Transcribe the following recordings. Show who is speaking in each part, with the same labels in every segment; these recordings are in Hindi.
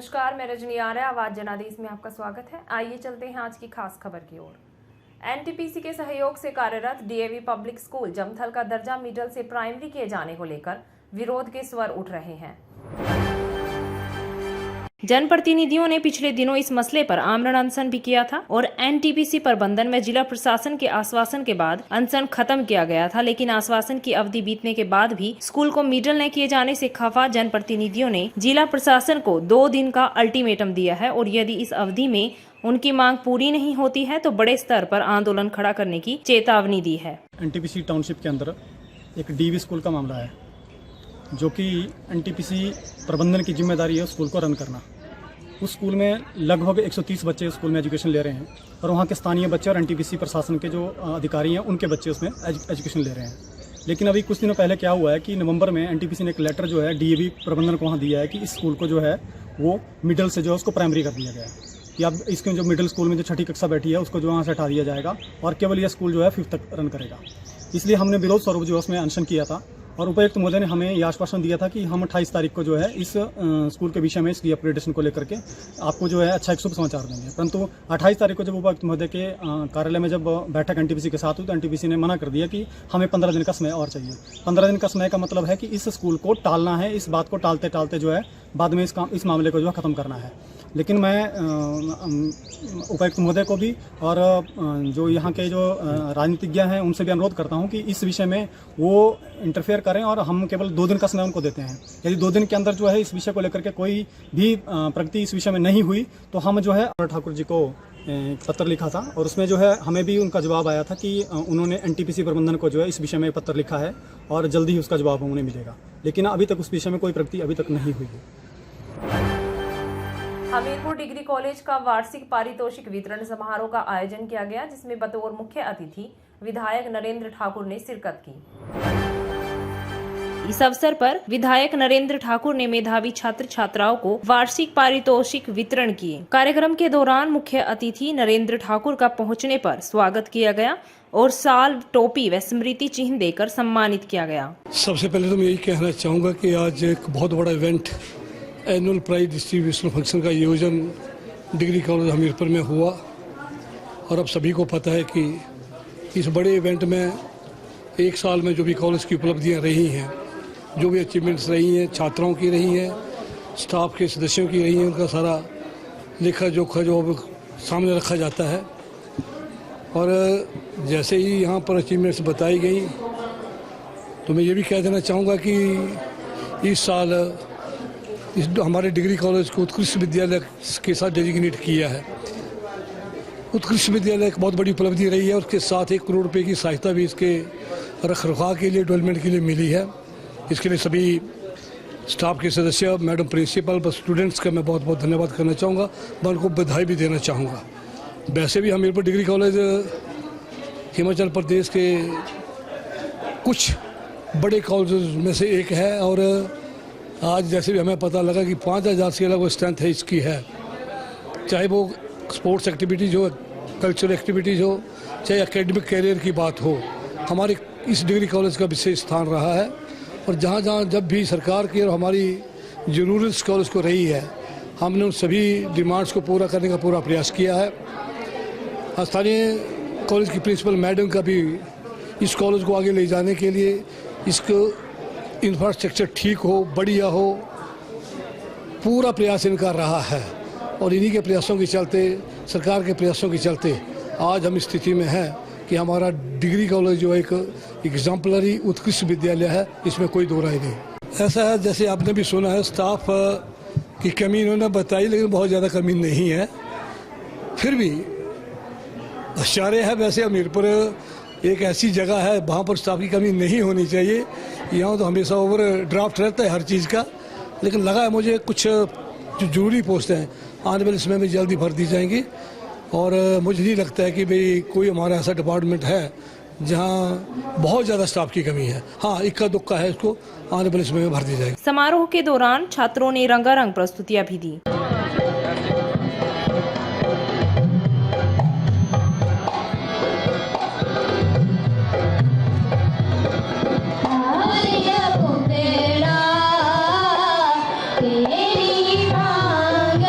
Speaker 1: नमस्कार, मैं रजनी आर्य, आवाज जनादेश में आपका स्वागत है। आइए चलते हैं आज की खास खबर की ओर। एनटीपीसी के सहयोग से कार्यरत डीएवी पब्लिक स्कूल जमथल का दर्जा मिडिल से प्राइमरी किए जाने को लेकर विरोध के स्वर उठ रहे हैं। जनप्रतिनिधियों ने पिछले दिनों इस मसले पर आमरण अनशन भी किया था और एनटीपीसी प्रबंधन में जिला प्रशासन के आश्वासन के बाद अनशन खत्म किया गया था, लेकिन आश्वासन की अवधि बीतने के बाद भी स्कूल को मिडल न किए जाने से खफा जनप्रतिनिधियों ने जिला प्रशासन को 2 दिन का अल्टीमेटम दिया है और यदि इस अवधि में उनकी मांग पूरी नहीं होती है तो बड़े स्तर पर आंदोलन खड़ा करने की चेतावनी दी है।
Speaker 2: एनटीपीसी टाउनशिप के अंदर एक डीवी स्कूल का मामला है, जो कि एनटीपीसी प्रबंधन की जिम्मेदारी है स्कूल को रन करना। उस स्कूल में लगभग 130 बच्चे स्कूल में एजुकेशन ले रहे हैं और वहाँ के स्थानीय बच्चे और एनटीपीसी प्रशासन के जो अधिकारी हैं उनके बच्चे उसमें एजुकेशन ले रहे हैं। लेकिन अभी कुछ दिनों पहले क्या हुआ है कि नवंबर में एनटीपीसी ने एक लेटर जो है डीएवी प्रबंधन को वहाँ दिया है कि इस स्कूल को जो है वो मिडिल से जो है उसको प्राइमरी कर दिया गया है कि अब इसके जो मिडिल स्कूल में जो छठी कक्षा बैठी है उसको जो वहाँ से हटा दिया जाएगा और केवल यह स्कूल जो है 5th तक रन करेगा। इसलिए हमने विरोध स्वरूप जो उसमें अनशन किया था और उपायुक्त महोदय ने हमें यह आश्वासन दिया था कि हम 28 तारीख को जो है इस स्कूल के विषय में इसकी अपग्रेडेशन को लेकर के आपको जो है अच्छा एक शुभ समाचार देंगे। परंतु 28 तारीख को जब उपायुक्त महोदय के कार्यालय में जब बैठक एनटीपीसी के साथ हुई तो एनटीपीसी ने मना कर दिया कि हमें 15 दिन का समय और चाहिए। 15 दिन का समय का मतलब है कि इस स्कूल को टालना है, इस बात को टालते टालते जो है बाद में इस मामले को जो है ख़त्म करना है। लेकिन मैं उपायुक्त महोदय को भी और जो यहाँ के जो राजनीतिज्ञ हैं उनसे भी अनुरोध करता हूँ कि इस विषय में वो इंटरफेयर करें और हम केवल 2 दिन का समय उनको देते हैं। यदि 2 दिन के अंदर जो है इस विषय को लेकर के कोई भी प्रगति इस विषय में नहीं हुई तो हम जो है ठाकुर जी को पत्र लिखा था और उसमें जो है हमें भी उनका जवाब आया था कि उन्होंने एनटीपीसी प्रबंधन को जो है इस विषय में पत्र लिखा है और जल्दी ही उसका जवाब उन्हें मिलेगा। लेकिन अभी तक उस विषय में कोई प्रगति अभी तक नहीं हुई है।
Speaker 1: हमीरपुर डिग्री कॉलेज का वार्षिक पारितोषिक वितरण समारोह का आयोजन किया गया, जिसमें बतौर मुख्य अतिथि विधायक नरेंद्र ठाकुर ने शिरकत की। इस अवसर पर विधायक नरेंद्र ठाकुर ने मेधावी छात्र छात्राओं को वार्षिक पारितोषिक वितरण किए। कार्यक्रम के दौरान मुख्य अतिथि नरेंद्र ठाकुर का पहुंचने पर स्वागत किया गया और साल, टोपी व स्मृति चिन्ह देकर सम्मानित किया गया।
Speaker 3: सबसे पहले तो मैं यही कहना चाहूँगा कि आज एक बहुत बड़ा event annual prize distribution function का आयोजन डिग्री कॉलेज हमीरपुर में हुआ और अब सभी को पता है कि इस बड़े इवेंट में एक साल में जो भी कॉलेज की उपलब्धियां रही हैं, जो भी अचीवमेंट्स रही हैं, छात्राओं की रही हैं, स्टाफ के सदस्यों की रही हैं, उनका सारा लेखा जोखा जो अब सामने रखा जाता है। और जैसे ही यहाँ पर अचीवमेंट्स बताई गई तो मैं ये भी कह देना चाहूँगा कि इस साल हमारे डिग्री कॉलेज को उत्कृष्ट विद्यालय के साथ डेजिग्नेट किया है। उत्कृष्ट विद्यालय एक बहुत बड़ी उपलब्धि रही है और उसके साथ 1 करोड़ रुपए की सहायता भी इसके रखरखाव के लिए, डेवलपमेंट के लिए मिली है। इसके लिए सभी स्टाफ के सदस्य, मैडम प्रिंसिपल, बस स्टूडेंट्स का मैं बहुत बहुत धन्यवाद करना चाहूँगा। मैं उनको बधाई भी देना चाहूँगा। वैसे भी हमीरपुर डिग्री कॉलेज हिमाचल प्रदेश के कुछ बड़े कॉलेज में से एक है और आज जैसे भी हमें पता लगा कि 5000 से अलग वो स्ट्रेंथ है इसकी है, चाहे वो स्पोर्ट्स एक्टिविटीज़ हो, कल्चरल एक्टिविटीज़ हो, चाहे एकेडमिक कैरियर की बात हो, हमारे इस डिग्री कॉलेज का विशेष स्थान रहा है। और जहाँ जहाँ जब भी सरकार की और हमारी ज़रूरत इस कॉलेज को रही है, हमने उन सभी डिमांड्स को पूरा करने का पूरा प्रयास किया है। स्थानीय कॉलेज की प्रिंसिपल मैडम का भी इस कॉलेज को आगे ले जाने के लिए इसको इंफ्रास्ट्रक्चर ठीक हो, बढ़िया हो, पूरा प्रयास इनका रहा है और इन्हीं के प्रयासों के चलते, सरकार के प्रयासों के चलते आज हम इस स्थिति में हैं कि हमारा डिग्री कॉलेज जो एक एग्जाम्पलरी उत्कृष्ट विद्यालय है, इसमें कोई दो राय नहीं। ऐसा है जैसे आपने भी सुना है, स्टाफ की कमी इन्होंने बताई, लेकिन बहुत ज़्यादा कमी नहीं है। फिर भी आश्चर्य है, वैसे हमीरपुर एक ऐसी जगह है वहाँ पर स्टाफ की कमी नहीं होनी चाहिए। यहाँ तो हमेशा ओवर ड्राफ्ट रहता है हर चीज़ का, लेकिन लगा है मुझे कुछ जो जरूरी पोस्टें हैं आने वाले समय में जल्दी भर दी जाएंगी और मुझे नहीं लगता है कि भाई कोई हमारा ऐसा डिपार्टमेंट है जहाँ बहुत ज़्यादा स्टाफ की कमी है। हाँ, इक्का दुक्का है, इसको आने वाले समय में भर दी जाएगी।
Speaker 1: समारोह के दौरान छात्रों ने रंगारंग प्रस्तुतियाँ भी दी।
Speaker 4: तेरी मांग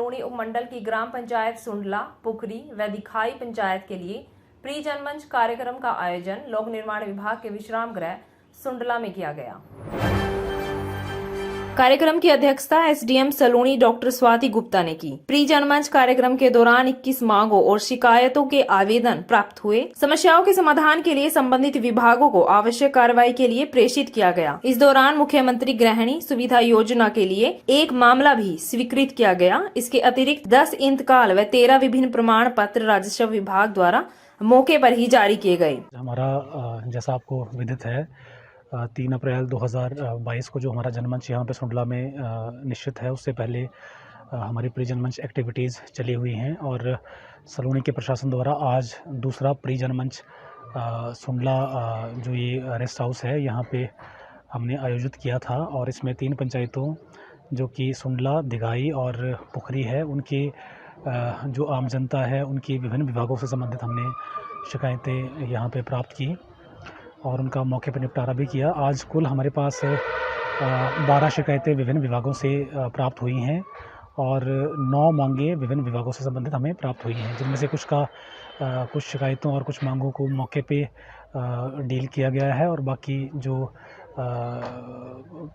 Speaker 1: सलूणी उपमंडल की ग्राम पंचायत सुंडला, पुखरी व दिखाई पंचायत के लिए प्री जनमंच कार्यक्रम का आयोजन लोक निर्माण विभाग के विश्राम गृह सुंडला में किया गया। कार्यक्रम की अध्यक्षता एसडीएम सलूणी डॉक्टर स्वाति गुप्ता ने की। प्री जनमंच कार्यक्रम के दौरान 21 मांगों और शिकायतों के आवेदन प्राप्त हुए। समस्याओं के समाधान के लिए संबंधित विभागों को आवश्यक कार्रवाई के लिए प्रेषित किया गया। इस दौरान मुख्यमंत्री गृहिणी सुविधा योजना के लिए एक मामला भी स्वीकृत किया गया। इसके अतिरिक्त 10 इंतकाल व 13 विभिन्न प्रमाण पत्र राजस्व विभाग द्वारा मौके पर ही जारी किए गए।
Speaker 4: हमारा जैसा आपको विदित है 3 अप्रैल 2022 को जो हमारा जनमंच यहाँ पे सुंडला में निश्चित है, उससे पहले हमारी प्री जनमंच एक्टिविटीज़ चली हुई हैं और सलूणी के प्रशासन द्वारा आज दूसरा प्री जनमंच सुंडला जो ये रेस्ट हाउस है यहाँ पे हमने आयोजित किया था और इसमें 3 पंचायतों जो कि सुंडला, दिघाई और पुखरी है, उनके जो आम जनता है उनकी विभिन्न विभागों से संबंधित हमने शिकायतें यहाँ पे प्राप्त की और उनका मौके पर निपटारा भी किया। आज कुल हमारे पास 12 शिकायतें विभिन्न विभागों से प्राप्त हुई हैं और 9 मांगें विभिन्न विभागों से संबंधित हमें प्राप्त हुई हैं, जिनमें से कुछ शिकायतों और कुछ मांगों को मौके पे डील किया गया है और बाकी जो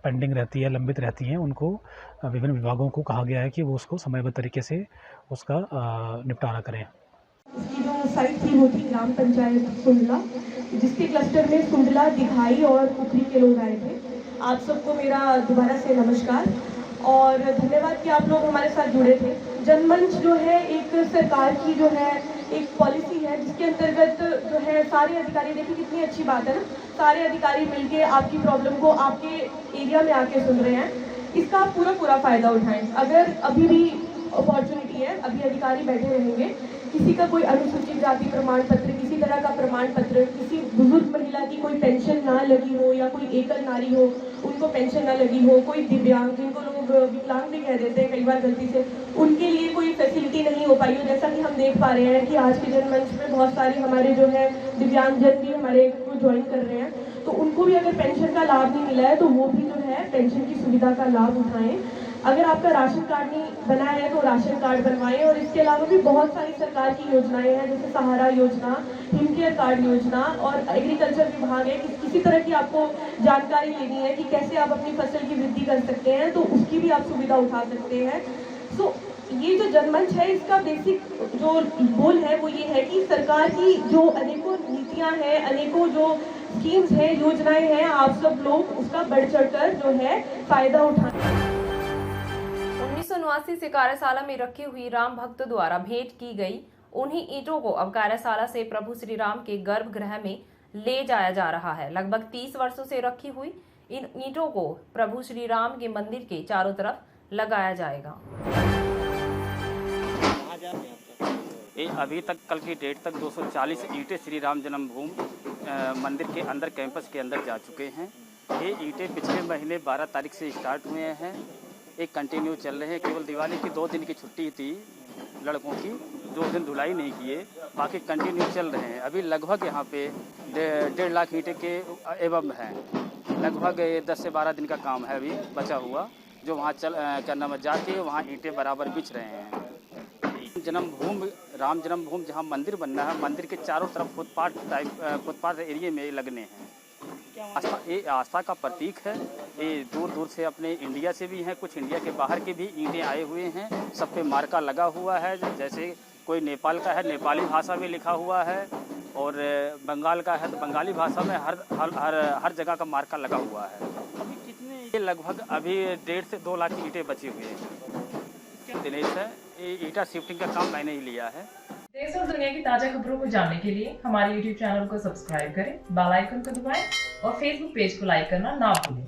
Speaker 4: पेंडिंग रहती है, लंबित रहती हैं, उनको विभिन्न विभागों को कहा गया है कि वो उसको समयबद्ध तरीके से उसका निपटारा करें।
Speaker 5: इसकी जो साइट थी वो थी ग्राम पंचायत सुंडला, जिसके क्लस्टर में सुंडला, दिघाई और पुखरी के लोग आए थे। आप सबको मेरा दोबारा से नमस्कार और धन्यवाद कि आप लोग हमारे साथ जुड़े थे। जनमंच जो है एक सरकार की जो है एक पॉलिसी है, जिसके अंतर्गत जो है सारे अधिकारी, देखिए कितनी अच्छी बात है ना, सारे अधिकारी मिलके आपकी प्रॉब्लम को आपके एरिया में आके सुन रहे हैं। इसका आप पूरा फ़ायदा उठाएं। अगर अभी भी अपॉर्चुनिटी है, अभी अधिकारी बैठे रहेंगे, किसी का कोई अनुसूचित जाति प्रमाण पत्र, किसी तरह का प्रमाण पत्र, किसी बुजुर्ग महिला की कोई पेंशन ना लगी हो या कोई एकल नारी हो उनको पेंशन ना लगी हो, कोई दिव्यांग, जिनको लोग विकलांग भी कह देते हैं कई बार गलती से, उनके लिए कोई फैसिलिटी नहीं हो पाई हो, जैसा कि हम देख पा रहे हैं कि आज के जनमंच में बहुत सारे हमारे जो है दिव्यांगजन भी हमारे को ज्वाइन कर रहे हैं, तो उनको भी अगर पेंशन का लाभ नहीं मिला है तो वो भी जो है पेंशन की सुविधा का लाभ उठाएं। अगर आपका राशन कार्ड नहीं बना है तो राशन कार्ड बनवाएं और इसके अलावा भी बहुत सारी सरकार की योजनाएं हैं, जैसे सहारा योजना, हिमकेयर कार्ड योजना और एग्रीकल्चर विभाग है। किसी तरह की आपको जानकारी लेनी है कि कैसे आप अपनी फसल की वृद्धि कर सकते हैं तो उसकी भी आप सुविधा उठा सकते हैं। सो ये जो जनमंच है इसका बेसिक जो गोल है वो ये है कि सरकार की जो अनेकों नीतियाँ हैं, अनेकों जो स्कीम्स हैं, योजनाएं हैं, आप सब लोग उसका बढ़ चढ़कर जो है फायदा उठाएं।
Speaker 1: 1979 से कार्यशाला में रखी हुई राम भक्त द्वारा भेंट की गई उन्हीं ईंटों को अब कार्यशाला से प्रभु श्री राम के गर्भगृह में ले जाया जा रहा है। लगभग 30 वर्षों से रखी हुई इन ईंटों को प्रभु श्री राम के मंदिर के चारों तरफ लगाया जाएगा।
Speaker 6: ये अभी तक कल की डेट तक 240 ईंटें श्री राम जन्मभूमि मंदिर के अंदर कैंपस के अंदर जा चुके हैं। ये ईंटें पिछले महीने 12 तारीख से स्टार्ट हुए हैं, एक कंटिन्यू चल रहे हैं। केवल दिवाली की 2 दिन की छुट्टी थी लड़कों की, 2 दिन धुलाई नहीं किए, बाकी कंटिन्यू चल रहे हैं। अभी लगभग यहाँ पे 1.5 लाख ईंटें के एवं हैं। लगभग 10 से 12 दिन का काम है अभी बचा हुआ, जो वहाँ क्या नाम है जाके वहाँ ईंटें बराबर बिछ रहे हैं। जन्मभूमि राम जन्मभूमि जहाँ मंदिर बनना है, मंदिर के चारों तरफ फुटपाथ एरिया में लगने हैं। ये आस्था का प्रतीक है। ये दूर दूर से अपने इंडिया से भी हैं, कुछ इंडिया के बाहर के भी ईंटें आए हुए हैं। सब पे मार्का लगा हुआ है, जैसे कोई नेपाल का है नेपाली भाषा में लिखा हुआ है और बंगाल का है तो बंगाली भाषा में हर जगह का मार्का लगा हुआ है। अभी कितने ये लगभग अभी 1.5 से 2 लाख ईंटें बची हुई हैं। दिनेश है, ये ईंटा शिफ्टिंग का काम मैंने ही लिया है।
Speaker 1: देश और दुनिया की ताजा खबरों को जानने के लिए हमारे YouTube चैनल को सब्सक्राइब करें, बेल आइकन को दबाएं और Facebook पेज को लाइक करना ना भूलें।